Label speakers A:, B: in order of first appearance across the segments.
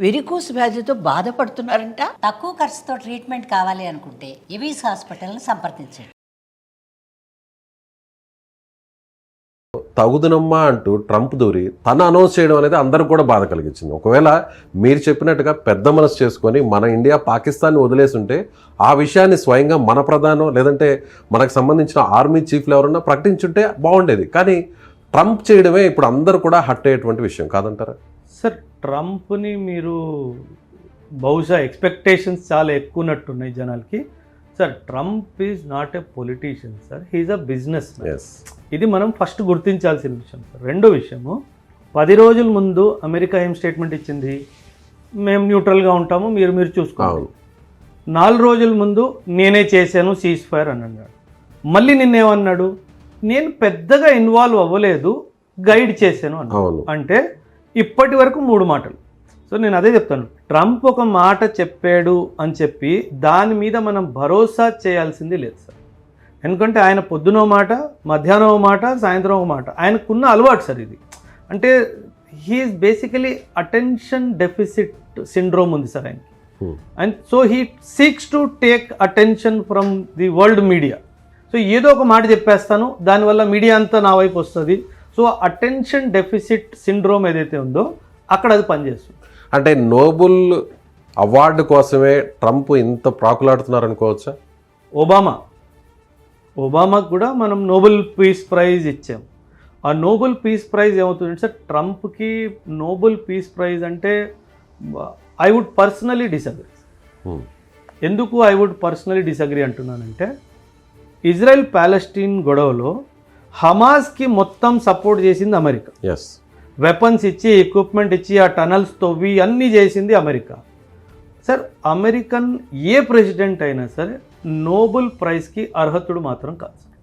A: Varicose వ్యాధితో బాధపడుతున్నారంట.
B: తక్కువ ఖర్చుతో ట్రీట్మెంట్ కావాలి అనుకుంటే ఎవిస్ హాస్పిటల్ని సంప్రదించండి.
C: తగుదనమ్మా అంటూ ట్రంప్ దూరి తను అనౌన్స్ చేయడం అనేది అందరూ కూడా బాధ కలిగించింది. ఒకవేళ మీరు చెప్పినట్టుగా పెద్ద మనసు చేసుకొని మన ఇండియా పాకిస్తాన్ని వదిలేసి ఉంటే ఆ విషయాన్ని స్వయంగా మన ప్రధానం లేదంటే మనకు సంబంధించిన ఆర్మీ చీఫ్లు ఎవరన్నా ప్రకటించుంటే బాగుండేది. కానీ ట్రంప్ చేయడమే ఇప్పుడు అందరూ కూడా హట్ అయ్యేటువంటి విషయం కాదంటారా?
D: సార్, ట్రంప్ని మీరు బహుశా ఎక్స్పెక్టేషన్స్ చాలా ఎక్కువ ఉన్నట్టున్నాయి జనాలకి. Sir, Trump is not a politician sir, he's a business. ఇది మనం ఫస్ట్ గుర్తించాల్సిన విషయం సార్. రెండో విషయము, 10 రోజుల ముందు అమెరికా ఏం స్టేట్మెంట్ ఇచ్చింది? మేము న్యూట్రల్గా ఉంటాము, మీరు చూసుకోవాలి. 4 రోజుల ముందు నేనే చేశాను సీజ్ ఫైర్ అని అన్నాడు. మళ్ళీ నిన్నేమన్నాడు? నేను పెద్దగా ఇన్వాల్వ్ అవ్వలేదు, గైడ్ చేశాను అన్నాడు. అంటే ఇప్పటి వరకు 3 మాటలు. సో నేను అదే చెప్తాను, ట్రంప్ ఒక మాట చెప్పాడు అని చెప్పి దాని మీద మనం భరోసా చేయాల్సింది లేదు సార్. ఎందుకంటే ఆయన పొద్దునో మాట, మధ్యాహ్నం మాట, సాయంత్రం ఒక మాట, ఆయనకున్న అలవాటు సార్ ఇది. అంటే he's basically attention deficit syndrome ఉంది సార్ ఆయనకి. And so he seeks to take attention from the world media. So ఏదో ఒక మాట చెప్పేస్తాను, దానివల్ల మీడియా అంతా నా వైపు వస్తుంది. సో అటెన్షన్ డెఫిసిట్ సిండ్రోమ్ ఏదైతే ఉందో అక్కడ అది పనిచేస్తుంది.
C: అంటే నోబెల్ అవార్డు కోసమే ట్రంప్ ఇంత ప్రాకులాడుతున్నారు అనుకోవచ్చా?
D: ఒబామాకు కూడా మనం నోబెల్ పీస్ ప్రైజ్ ఇచ్చాం. ఆ నోబెల్ పీస్ ప్రైజ్ ఏమవుతుందంటే సార్, ట్రంప్కి నోబెల్ పీస్ ప్రైజ్ అంటే ఐ వుడ్ పర్సనలీ డిసగ్రీ. ఎందుకు ఐ వుడ్ పర్సనలీ డిసగ్రీ అంటున్నానంటే, ఇజ్రాయెల్ ప్యాలెస్టీన్ గొడవలో హమాస్కి మొత్తం సపోర్ట్ చేసింది అమెరికా. వెపన్స్ ఇచ్చి, ఎక్విప్మెంట్ ఇచ్చి, ఆ టనల్స్ తవ్వి అన్నీ చేసింది అమెరికా. సార్, అమెరికన్ ఏ ప్రెసిడెంట్ అయినా సరే నోబెల్ ప్రైజ్కి అర్హతుడు మాత్రం కాదు sir.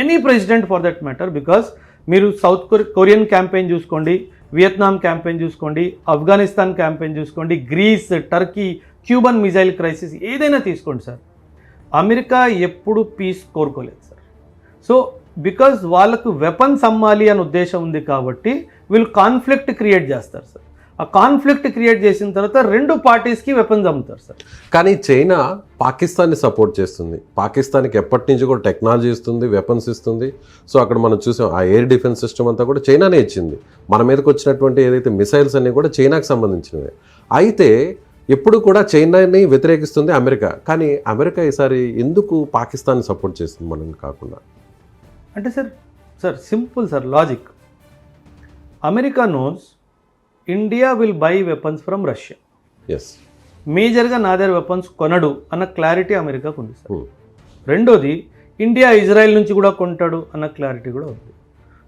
D: Any president for that matter. Because మీరు సౌత్ కొరియన్ క్యాంపెయిన్ చూసుకోండి, వియత్నాం క్యాంపెయిన్ చూసుకోండి, ఆఫ్ఘనిస్తాన్ క్యాంపెయిన్ చూసుకోండి, Greece, Turkey, Cuban missile crisis ఏదైనా తీసుకోండి సార్, అమెరికా ఎప్పుడు పీస్ కోరుకోలేదు సార్. సో బికాజ్ వాళ్ళకు వెపన్స్ అమ్మాలి అనే ఉద్దేశం ఉంది కాబట్టి వీళ్ళు కాన్ఫ్లిక్ట్ క్రియేట్ చేస్తారు సార్. ఆ కాన్ఫ్లిక్ట్ క్రియేట్ చేసిన తర్వాత 2 పార్టీస్కి వెపన్స్ అమ్ముతారు సార్.
C: కానీ చైనా పాకిస్తాన్ని సపోర్ట్ చేస్తుంది. పాకిస్తాన్కి ఎప్పటి నుంచి కూడా టెక్నాలజీ ఇస్తుంది, వెపన్స్ ఇస్తుంది. సో అక్కడ మనం చూసాం, ఆ ఎయిర్ డిఫెన్స్ సిస్టమ్ అంతా కూడా చైనానే ఇచ్చింది. మన మీదకి వచ్చినటువంటి ఏదైతే మిసైల్స్ అన్నీ కూడా చైనాకి సంబంధించినవే. అయితే ఎప్పుడు కూడా చైనాని వ్యతిరేకిస్తుంది అమెరికా. కానీ అమెరికా ఈసారి ఎందుకు పాకిస్తాన్ని సపోర్ట్ చేస్తుంది మనం కాకుండా?
D: అంటే sir simple sir logic. America knows India will buy weapons from Russia. మేజర్గా నా దగ్గర వెపన్స్ కొనడు అన్న క్లారిటీ అమెరికాకు ఉంది సార్. రెండోది, ఇండియా ఇజ్రాయెల్ నుంచి కూడా కొంటాడు అన్న క్లారిటీ కూడా ఉంది.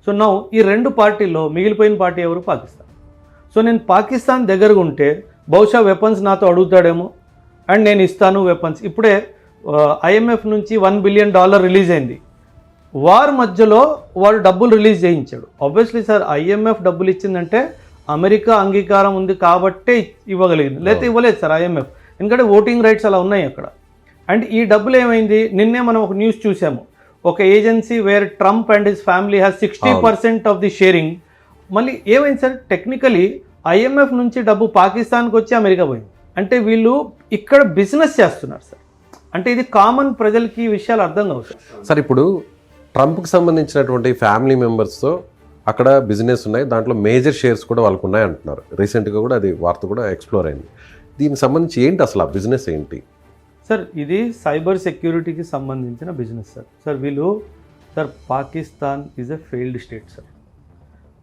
D: సో నౌ ఈ 2 పార్టీల్లో మిగిలిపోయిన పార్టీ ఎవరు? పాకిస్తాన్. సో నేను పాకిస్తాన్ దగ్గరగా ఉంటే బహుశా వెపన్స్ నాతో అడుగుతాడేమో, అండ్ నేను ఇస్తాను వెపన్స్. ఇప్పుడే IMF నుంచి $1 బిలియన్ రిలీజ్ అయింది. వార్ మధ్యలో వాడు డబ్బులు రిలీజ్ చేయించాడు. ఆబ్వియస్లీ సార్, IMF డబ్బులు ఇచ్చిందంటే అమెరికా అంగీకారం ఉంది కాబట్టే ఇవ్వగలిగింది, లేకపోతే ఇవ్వలేదు సార్ IMF. ఎందుకంటే ఓటింగ్ రైట్స్ అలా ఉన్నాయి అక్కడ. అండ్ ఈ డబ్బులు ఏమైంది? నిన్నే మనం ఒక న్యూస్ చూసాము, ఒక agency where Trump and his family has 60% of the sharing. మళ్ళీ ఏమైంది సార్? టెక్నికలీ IMF నుంచి డబ్బు పాకిస్తాన్కి వచ్చి అమెరికా పోయింది. అంటే వీళ్ళు ఇక్కడ బిజినెస్ చేస్తున్నారు సార్. అంటే ఇది కామన్ ప్రజలకి ఈ విషయాలు అర్థం కావు
C: సార్. ఇప్పుడు ట్రంప్కి సంబంధించినటువంటి ఫ్యామిలీ మెంబర్స్తో అక్కడ బిజినెస్ ఉన్నాయి, దాంట్లో మేజర్ షేర్స్ కూడా వాళ్ళకు ఉన్నాయి అంటున్నారు. రీసెంట్గా కూడా అది వార్త కూడా ఎక్స్ప్లోర్ అయింది. దీనికి సంబంధించి ఏంటి అసలు ఆ బిజినెస్ ఏంటి
D: సార్? ఇది సైబర్ సెక్యూరిటీకి సంబంధించిన business sir. Sir Pakistan is a failed state sir.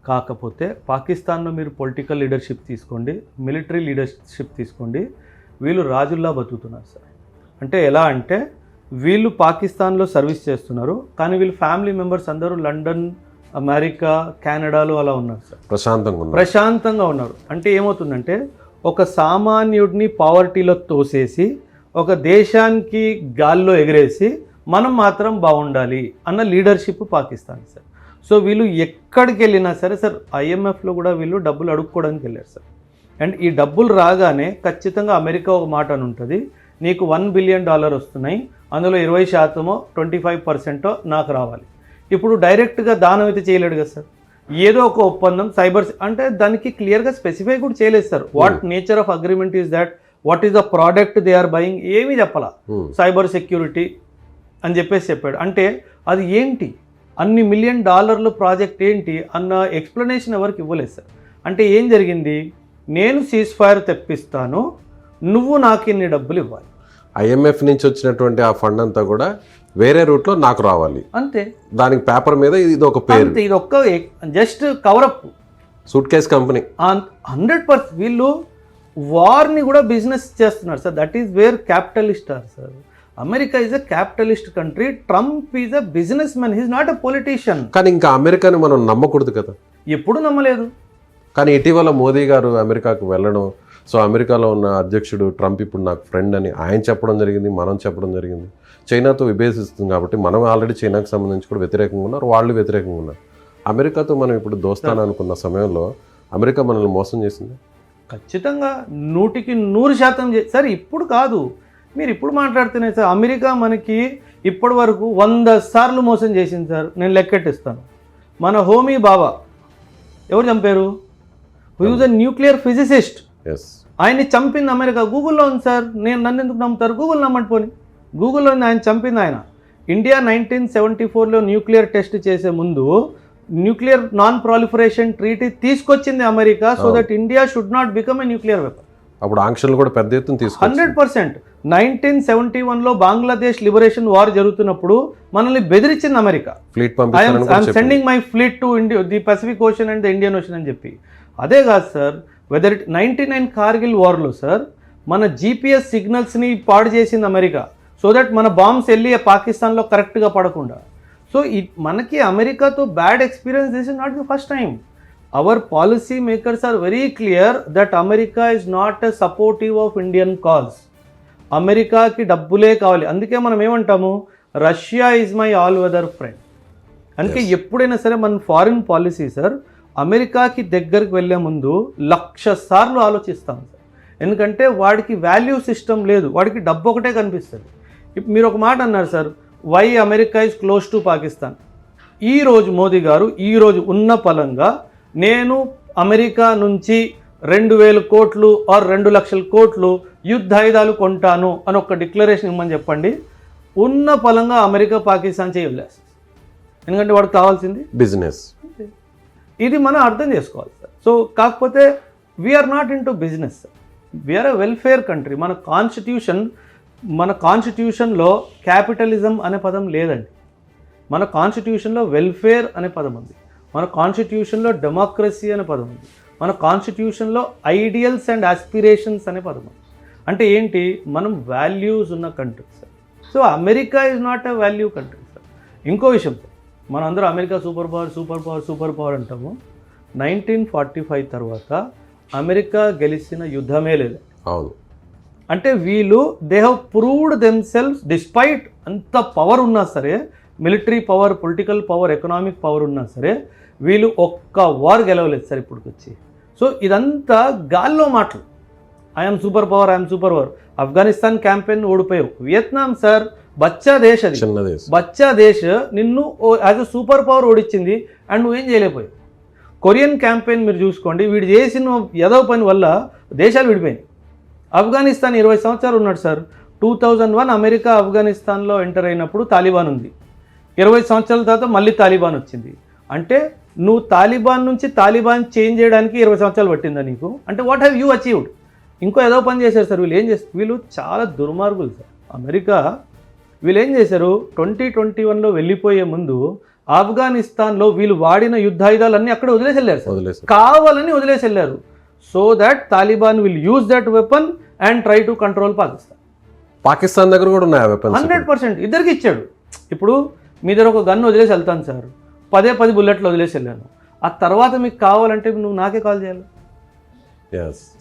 D: కాకపోతే పాకిస్తాన్లో మీరు పొలిటికల్ లీడర్షిప్ తీసుకోండి, మిలిటరీ లీడర్షిప్ తీసుకోండి, వీళ్ళు రాజుల్లా బతుకుతున్నారు సార్. అంటే ఎలా అంటే, వీళ్ళు పాకిస్తాన్లో సర్వీస్ చేస్తున్నారు, కానీ వీళ్ళు ఫ్యామిలీ మెంబర్స్ అందరూ లండన్, అమెరికా, కెనడాలో అలా ఉన్నారు సార్. ప్రశాంతంగా ఉన్నారు. అంటే ఏమవుతుందంటే, ఒక సామాన్యుడిని పావర్టీలో తోసేసి ఒక దేశానికి గాల్లో ఎగిరేసి మనం మాత్రం బాగుండాలి అన్న లీడర్షిప్ పాకిస్తాన్ సార్. సో వీళ్ళు ఎక్కడికి వెళ్ళినా సరే సార్, IMFలో కూడా వీళ్ళు డబ్బులు అడుక్కోవడానికి వెళ్ళారు సార్. అండ్ ఈ డబ్బులు రాగానే ఖచ్చితంగా అమెరికా ఒక మాట అని ఉంటుంది, నీకు $1 బిలియన్ వస్తున్నాయి, అందులో 20% 25% నాకు రావాలి. ఇప్పుడు డైరెక్ట్గా దానం అయితే చేయలేడు కదా సార్. ఏదో ఒక ఒప్పందం సైబర్ అంటే దానికి క్లియర్గా స్పెసిఫై కూడా చేయలేదు sir. What nature of agreement is that, what is the product they are buying, ఏమీ చెప్పాల. సైబర్ సెక్యూరిటీ అని చెప్పేసి చెప్పాడు. అంటే అది ఏంటి, అన్ని $1 మిలియన్ ప్రాజెక్ట్ ఏంటి అన్న ఎక్స్ప్లెనేషన్ ఎవరికి ఇవ్వలేదు సార్. అంటే ఏం జరిగింది, నేను సీజ్ ఫైర్ తెప్పిస్తాను, నువ్వు నాకు ఇన్ని డబ్బులు ఇవ్వాలి.
C: IMF నుంచి వచ్చినటువంటి ఆ ఫండ్ అంతా కూడా వేరే రూట్లో నాకు రావాలి
D: అంతే.
C: దానికి పేపర్ మీద ఇది ఒక పేరు,
D: అంతే, ఇది ఒక్క just cover up.
C: Suitcase company
D: 100%. వీళ్ళు వార్ని కూడా బిజినెస్ చేస్తున్నారు sir. That is where capitalist are sir. America is a capitalist country. Trump is a businessman, he's not a politician.
C: కానీ ఇంకా అమెరికాని మనం నమ్మకూడదు కదా.
D: ఎప్పుడు నమ్మలేదు.
C: కానీ ఇటీవల మోదీ గారు అమెరికాకు వెళ్ళడం, సో అమెరికాలో ఉన్న అధ్యక్షుడు ట్రంప్ ఇప్పుడు నాకు ఫ్రెండ్ అని ఆయన చెప్పడం జరిగింది, మనం చెప్పడం జరిగింది. చైనాతో విభేదిస్తుంది కాబట్టి మనం ఆల్రెడీ చైనాకు సంబంధించి కూడా వ్యతిరేకంగా ఉన్నారు, వాళ్ళు వ్యతిరేకంగా ఉన్నారు. అమెరికాతో మనం ఇప్పుడు దోస్తాను అనుకున్న సమయంలో అమెరికా మనల్ని మోసం చేసింది.
D: ఖచ్చితంగా 100% సార్. ఇప్పుడు కాదు, మీరు ఇప్పుడు మాట్లాడుతున్నాయి సార్. అమెరికా మనకి ఇప్పటి వరకు 100 సార్లు మోసం చేసింది సార్. నేను లెక్కెట్టిస్తాను. మన హోమీ బాబా ఎవరు చంపారు? Who is a nuclear physicist. ఆయన్ని చంపింది అమెరికా. గూగుల్లో ఉంది సార్. నన్ను ఎందుకు నమ్ముతారు? గూగుల్ నమ్మండి పోని. గూగుల్లో ఆయన చంపింది ఆయన. ఇండియా 1974లో న్యూక్లియర్ టెస్ట్ చేసే ముందు న్యూక్లియర్ నాన్ ప్రాలిఫరేషన్ ట్రీటీ తీసుకొచ్చింది America, so that India should not become a nuclear weapon.
C: అప్పుడు ఆంక్షలు కూడా పెద్ద ఎత్తున తీసుకొచ్చింది.
D: 100%. 1971లో బంగ్లాదేశ్ లిబరేషన్ వార్ జరుగుతున్నప్పుడు మనల్ని బెదిరించింది America. I'm sending my fleet to the Pacific Ocean and the Indian Ocean అని చెప్పి. అదే కాదు సార్, వెదర్ 99 కార్గిల్ వార్లో సార్ మన GPS సిగ్నల్స్ని పాడు చేసింది అమెరికా, సో దట్ మన బాంబ్స్ వెళ్ళి పాకిస్తాన్లో కరెక్ట్గా పడకుండా. సో మనకి అమెరికాతో bad experience this is not the first time. Our policy makers are very clear that America is not a supportive of Indian cause. అమెరికాకి డబ్బులే కావాలి. అందుకే మనం ఏమంటాము, Russia is my all weather friend. అందుకే ఎప్పుడైనా సరే మన ఫారిన్ పాలసీ సార్ అమెరికాకి దగ్గరికి వెళ్ళే ముందు 1,00,000 సార్లు ఆలోచిస్తాం సార్. ఎందుకంటే వాడికి వాల్యూ సిస్టమ్ లేదు, వాడికి డబ్బు ఒకటే కనిపిస్తుంది. మీరు ఒక మాట అన్నారు sir, why America is close to Pakistan. ఈరోజు మోదీ గారు ఈరోజు ఉన్న పలంగా నేను అమెరికా నుంచి 2,000 కోట్లు ఆర్ 2,00,000 కోట్లు యుద్ధాయుధాలు కొంటాను అని ఒక డిక్లరేషన్ ఇవ్వమని చెప్పండి. ఉన్న పలంగా అమెరికా పాకిస్తాన్ చేయలేదు. ఎందుకంటే వాడికి కావాల్సింది బిజినెస్. ఇది మనం అర్థం చేసుకోవాలి సార్. సో కాకపోతే we are not into business sir. We are a welfare country. మన కాన్స్టిట్యూషన్లో క్యాపిటలిజం అనే పదం లేదండి. మన కాన్స్టిట్యూషన్లో వెల్ఫేర్ అనే పదం ఉంది. మన కాన్స్టిట్యూషన్లో డెమోక్రసీ అనే పదం ఉంది. మన కాన్స్టిట్యూషన్లో ఐడియల్స్ అండ్ ఆస్పిరేషన్స్ అనే పదం ఉంది. అంటే ఏంటి, మనం వాల్యూస్ ఉన్న country sir. So America is not a value country sir. ఇంకో విషయం సార్, మనం అందరూ అమెరికా సూపర్ పవర్ అంటాము. 1945 తర్వాత అమెరికా గెలిచిన యుద్ధమే లేదు.
C: అవును.
D: అంటే వీళ్ళు they have proved themselves despite అంత పవర్ ఉన్నా సరే, military power, political power, economic power ఉన్నా సరే వీళ్ళు ఒక్క వార్ గెలవలేదు సార్ ఇప్పటికి వచ్చి. సో ఇదంతా గాల్లో మాటలు. I'm super power. Afghanistan campaign ఓడిపోయావు. వియత్నాం సార్ బచ్చా దేశ్, అది బచ్చా దేశ్ నిన్ను యాజ్ అ సూపర్ పవర్ ఓడిచ్చింది అండ్ నువ్వేం చేయలేకపోయావు. కొరియన్ క్యాంపెయిన్ మీరు చూసుకోండి, వీడు చేసిన ఎదవ పని వల్ల దేశాలు విడిపోయినాయి. ఆఫ్ఘనిస్తాన్ 20 సంవత్సరాలు ఉన్నాడు సార్. 2001 అమెరికా ఆఫ్ఘనిస్తాన్లో ఎంటర్ అయినప్పుడు తాలిబాన్ ఉంది. 20 సంవత్సరాల తర్వాత మళ్ళీ తాలిబాన్ వచ్చింది. అంటే నువ్వు తాలిబాన్ నుంచి తాలిబాన్ చేంజ్ చేయడానికి 20 సంవత్సరాలు పట్టిందా నీకు? అంటే వాట్ హ్యావ్ యూ అచీవ్డ్? ఇంకో ఏదో పని చేశారు సార్ వీళ్ళు. ఏం చేస్తారు వీళ్ళు? చాలా దుర్మార్గులు సార్. అమెరికా వీళ్ళు ఏం చేశారు, 2021లో వెళ్ళిపోయే ముందు ఆఫ్ఘనిస్తాన్లో వీళ్ళు వాడిన యుద్ధాయుధాలన్నీ అక్కడ వదిలేసి వెళ్ళారు సార్. కావాలని వదిలేసి వెళ్ళారు. So that Taliban will use that weapon and try to control Pakistan దగ్గర కూడా ఉన్నాయి 100%. ఇద్దరికి ఇచ్చాడు. ఇప్పుడు మీ దగ్గర ఒక గన్ను వదిలేసి వెళ్తాను సార్, 10 బుల్లెట్లు వదిలేసి వెళ్ళాను. ఆ తర్వాత మీకు కావాలంటే నువ్వు నాకే కాల్ చేయాలి.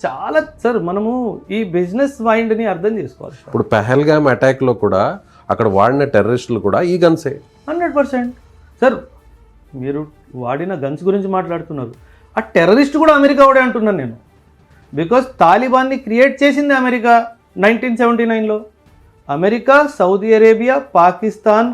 D: చాలా సార్ మనము ఈ బిజినెస్ మైండ్ని అర్థం చేసుకోవాలి.
C: ఇప్పుడు పెహల్గామ్ అటాక్లో కూడా అక్కడ వాడిన టెర్రరిస్టులు కూడా ఈ గన్సే.
D: 100% సార్. మీరు వాడిన గన్స్ గురించి మాట్లాడుతున్నారు. ఆ టెర్రరిస్ట్ కూడా అమెరికా వాడే అంటున్నాను నేను. బికాస్ తాలిబాన్ని క్రియేట్ చేసింది అమెరికా 1979లో. అమెరికా, సౌదీ అరేబియా, పాకిస్తాన్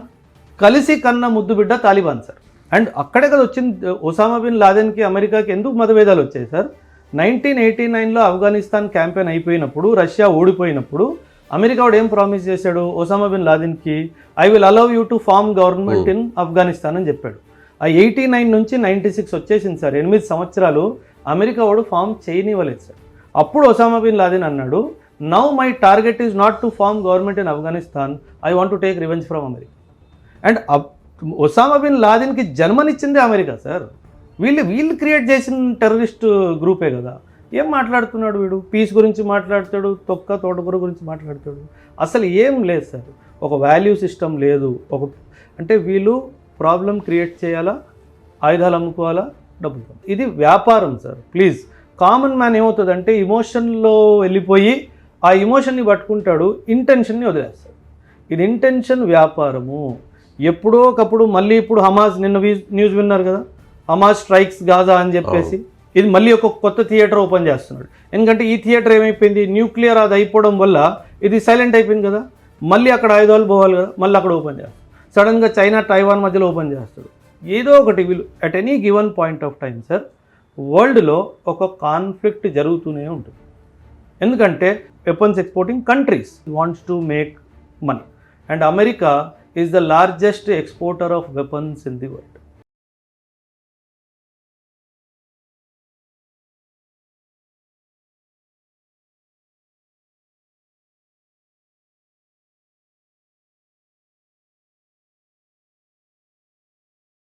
D: కలిసి కన్న ముద్దు బిడ్డ తాలిబాన్ సార్. అండ్ అక్కడే కదా వచ్చింది ఒసామా బిన్ లాదెన్కి అమెరికాకి ఎందుకు మతభేదాలు వచ్చాయి సార్? 1989లో ఆఫ్ఘనిస్తాన్ క్యాంపెయిన్ అయిపోయినప్పుడు, రష్యా ఓడిపోయినప్పుడు అమెరికా వాడు ఏం ప్రామిస్ చేశాడు ఒసామా బిన్ లాదెన్కి? I will allow you to form government in Afghanistan అని చెప్పాడు. ఆ 89 నుంచి 96 వచ్చేసింది సార్, 8 సంవత్సరాలు అమెరికా వాడు ఫామ్ చేయనివ్వలేదు సార్. అప్పుడు ఒసామా బిన్ లాదెన్ అన్నాడు, now my target is not to form government in Afghanistan, I want to take revenge from America. And Osama bin లాదెన్కి జన్మనిచ్చిందే అమెరికా సార్. వీళ్ళు క్రియేట్ చేసిన టెర్రరిస్ట్ గ్రూపే కదా. ఏం మాట్లాడుతున్నాడు వీడు? పీస్ గురించి మాట్లాడతాడు, తోటకూర గురించి మాట్లాడతాడు. అసలు ఏం లేదు సార్, ఒక వాల్యూ సిస్టమ్ లేదు. అంటే వీళ్ళు ప్రాబ్లం క్రియేట్ చేయాలా, ఆయుధాలు అమ్ముకోవాలా, డబ్బులు. ఇది వ్యాపారం సార్. ప్లీజ్, కామన్ మ్యాన్ ఏమవుతుందంటే ఇమోషన్లో వెళ్ళిపోయి ఆ ఇమోషన్ని పట్టుకుంటాడు, ఇంటెన్షన్ని వదిలేస్తాడు. ఇది ఇంటెన్షన్ వ్యాపారము. ఎప్పుడో ఒకప్పుడు మళ్ళీ ఇప్పుడు హమాస్, నిన్న న్యూస్ విన్నారు కదా, హమాస్ స్ట్రైక్స్ గాజా అని చెప్పేసి ఇది మళ్ళీ ఒక కొత్త థియేటర్ ఓపెన్ చేస్తున్నాడు. ఎందుకంటే ఈ థియేటర్ ఏమైపోయింది, న్యూక్లియర్ అది అయిపోవడం వల్ల ఇది సైలెంట్ అయిపోయింది కదా, మళ్ళీ అక్కడ ఆయుధాలు పోవాలి కదా, మళ్ళీ అక్కడ ఓపెన్ చేస్తాడు. సడన్గా చైనా టైవాన్ మధ్యలో ఓపెన్ చేస్తాడు. ఏదో ఒకటి వీళ్ళు at any given point of time sir వరల్డ్లో ఒక కాన్ఫ్లిక్ట్ జరుగుతూనే ఉంటుంది. ఎందుకంటే weapons exporting countries wants to make money, and America is the largest exporter of weapons in the world.